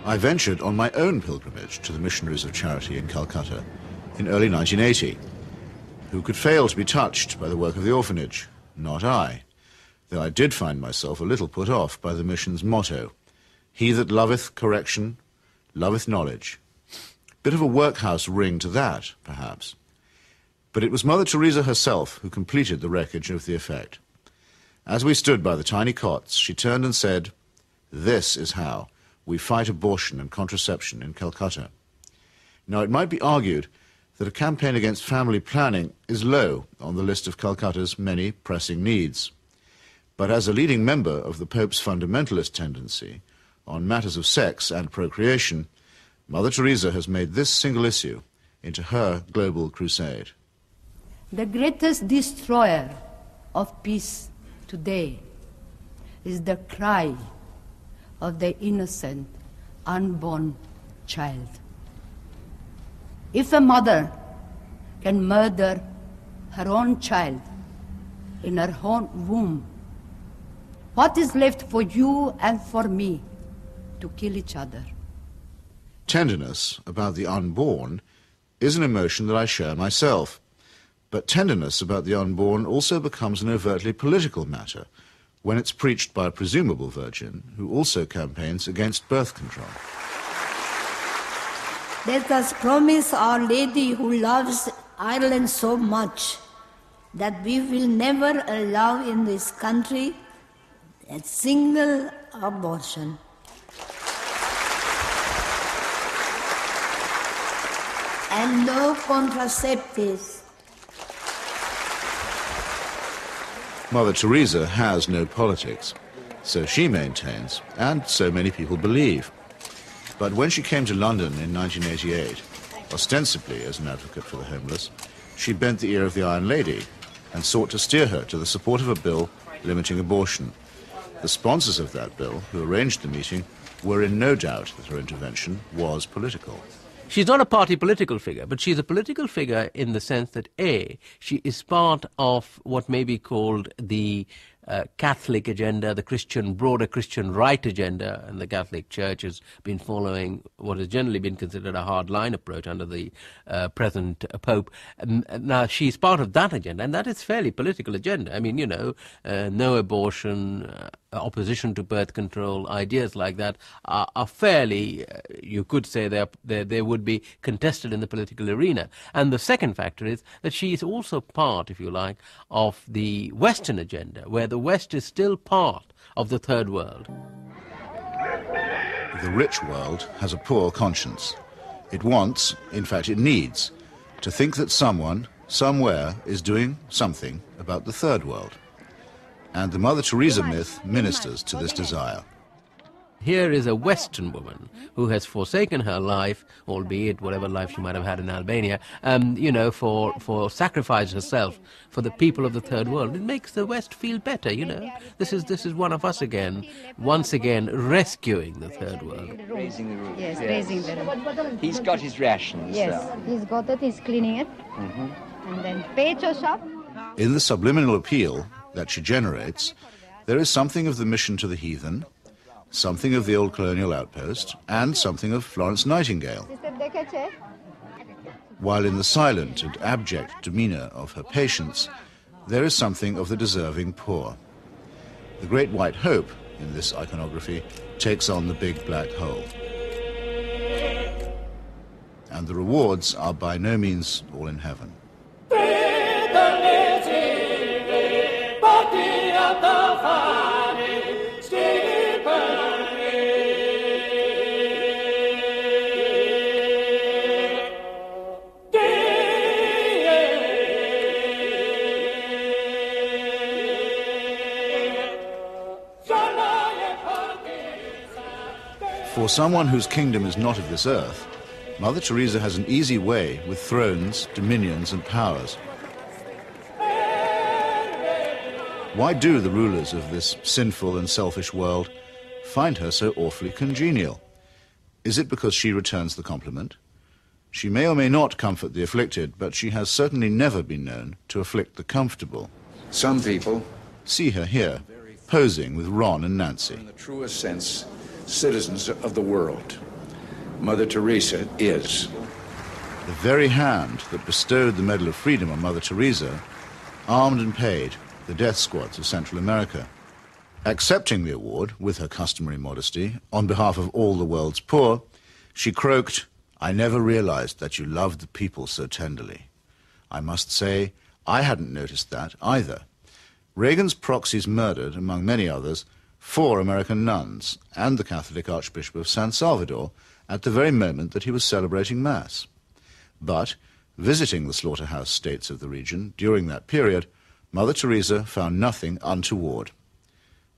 I ventured on my own pilgrimage to the Missionaries of Charity in Calcutta in early 1980. Who could fail to be touched by the work of the orphanage? Not I, though I did find myself a little put off by the mission's motto, "He that loveth correction, loveth knowledge." Bit of a workhouse ring to that, perhaps. But it was Mother Teresa herself who completed the wreckage of the effect. As we stood by the tiny cots, she turned and said, "This is how we fight abortion and contraception in Calcutta." Now, it might be argued that a campaign against family planning is low on the list of Calcutta's many pressing needs. But as a leading member of the Pope's fundamentalist tendency on matters of sex and procreation, Mother Teresa has made this single issue into her global crusade. The greatest destroyer of peace today is the cry of the innocent, unborn child. If a mother can murder her own child in her own womb, what is left for you and for me to kill each other? Tenderness about the unborn is an emotion that I share myself. But tenderness about the unborn also becomes an overtly political matter when it's preached by a presumable virgin who also campaigns against birth control. Let us promise Our Lady who loves Ireland so much that we will never allow in this country a single abortion. And no contraceptives. Mother Teresa has no politics, so she maintains, and so many people believe. But when she came to London in 1988, ostensibly as an advocate for the homeless, she bent the ear of the Iron Lady and sought to steer her to the support of a bill limiting abortion. The sponsors of that bill, who arranged the meeting, were in no doubt that her intervention was political. She's not a party political figure, but she's a political figure in the sense that, A, she is part of what may be called the Catholic agenda, the broader Christian right agenda, and the Catholic Church has been following what has generally been considered a hard-line approach under the present Pope. Now, she's part of that agenda, and that is fairly political agenda. I mean, no abortion, opposition to birth control, ideas like that are fairly, you could say they would be contested in the political arena. And the second factor is that she is also part, if you like, of the Western agenda, where the West is still part of the third world. The rich world has a poor conscience. It wants, in fact it needs, to think that someone, somewhere, is doing something about the third world. And the Mother Teresa myth ministers to this desire. Here is a Western woman who has forsaken her life, albeit whatever life she might have had in Albania, for sacrifice herself for the people of the third world. It makes the West feel better, This is one of us again, once again rescuing the third world. Raising the roof. Yes, raising the roof. He's got his rations. Yes, he's got it, he's cleaning it. And then pecho shop. In the subliminal appeal that she generates, there is something of the mission to the heathen, something of the old colonial outpost, and something of Florence Nightingale. While in the silent and abject demeanour of her patients, there is something of the deserving poor. The great white hope in this iconography takes on the big black hole. And the rewards are by no means all in heaven. For someone whose kingdom is not of this earth, Mother Teresa has an easy way with thrones, dominions, and powers. Why do the rulers of this sinful and selfish world find her so awfully congenial? Is it because she returns the compliment? She may or may not comfort the afflicted, but she has certainly never been known to afflict the comfortable. Some people see her here, posing with Ron and Nancy. In the truest sense, citizens of the world. Mother Teresa is. The very hand that bestowed the Medal of Freedom on Mother Teresa armed and paid the death squads of Central America. Accepting the award, with her customary modesty, on behalf of all the world's poor, she croaked, "I never realized that you loved the people so tenderly." I must say, I hadn't noticed that either. Reagan's proxies murdered, among many others, 4 American nuns and the Catholic Archbishop of San Salvador at the very moment that he was celebrating Mass. But, visiting the slaughterhouse states of the region during that period, Mother Teresa found nothing untoward.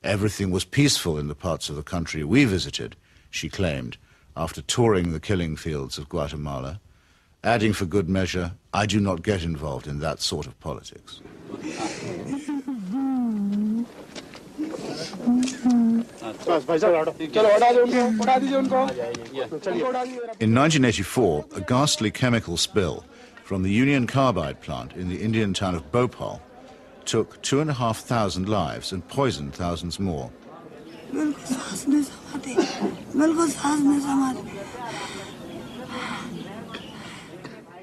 Everything was peaceful in the parts of the country we visited, she claimed, after touring the killing fields of Guatemala, adding for good measure, "I do not get involved in that sort of politics." In 1984, a ghastly chemical spill from the Union Carbide plant in the Indian town of Bhopal took 2,500 lives and poisoned thousands more.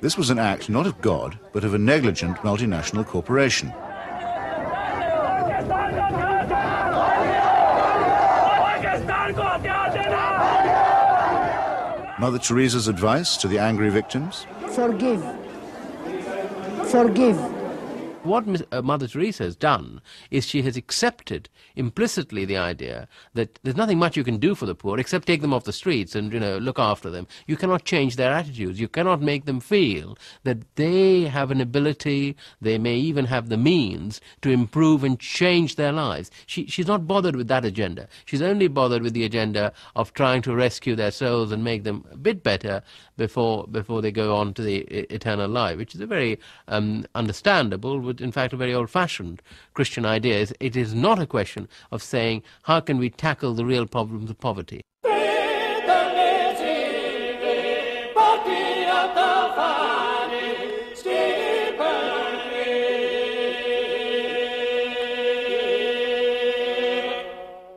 This was an act not of God, but of a negligent multinational corporation. Mother Teresa's advice to the angry victims? Forgive. Forgive. What Mother Teresa has done is she has accepted implicitly the idea that there's nothing much you can do for the poor except take them off the streets and, look after them. You cannot change their attitudes. You cannot make them feel that they have an ability, they may even have the means to improve and change their lives. She's not bothered with that agenda. She's only bothered with the agenda of trying to rescue their souls and make them a bit better before they go on to the eternal life, which is a very understandable, but in fact a very old-fashioned Christian idea. It is not a question of saying, how can we tackle the real problems of poverty?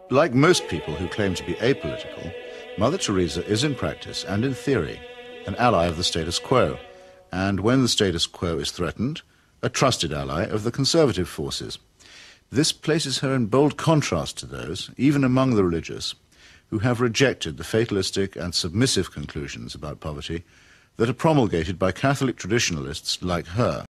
Like most people who claim to be apolitical, Mother Teresa is in practice and in theory an ally of the status quo, and when the status quo is threatened, a trusted ally of the conservative forces. This places her in bold contrast to those, even among the religious, who have rejected the fatalistic and submissive conclusions about poverty that are promulgated by Catholic traditionalists like her.